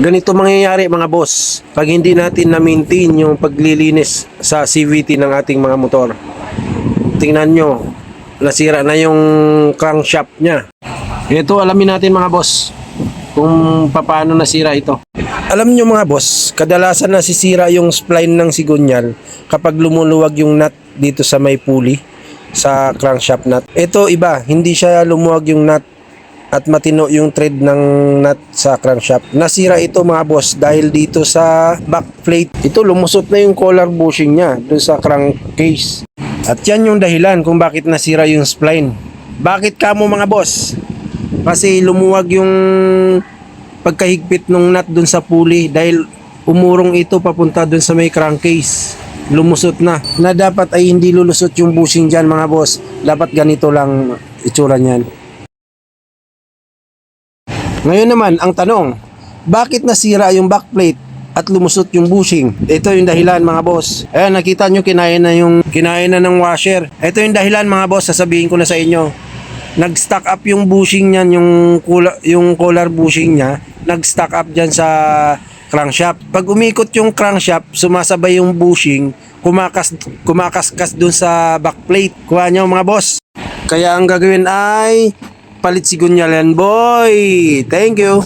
Ganito mangyayari mga boss pag hindi natin na-maintain yung paglilinis sa CVT ng ating mga motor. Tingnan nyo, nasira na yung crankshaft nya. Ito, alamin natin mga boss kung paano nasira ito. Alam nyo mga boss, kadalasan nasisira yung spline ng sigunyal kapag lumuluwag yung nut dito sa may pulley sa crankshaft nut. Ito iba, hindi siya lumuwag yung nut at matino yung thread ng nut sa crankshaft. Nasira ito mga boss dahil dito sa back plate. Ito lumusot na yung collar bushing nya dun sa crankcase. At yan yung dahilan kung bakit nasira yung spline. Bakit kamo mga boss? Kasi lumuwag yung pagkahigpit ng nut dun sa pulley dahil umurong ito papunta dun sa may crankcase. Lumusot na dapat ay hindi lulusot yung bushing dyan mga boss. Dapat ganito lang itsura nyan. Ngayon naman, ang tanong, bakit nasira yung backplate at lumusot yung bushing? Ito yung dahilan mga boss. Ayan, nakita nyo kinain na ng washer. Ito yung dahilan mga boss, sasabihin ko na sa inyo. Nag-stack up yung bushing niyan, yung collar bushing niya, nag-stack up dyan sa crankshaft. Pag umikot yung crankshaft, sumasabay yung bushing, kumakaskas dun sa backplate. Kuha nyo mga boss. Kaya ang gagawin ay palit sigunyal yan boy. Thank you.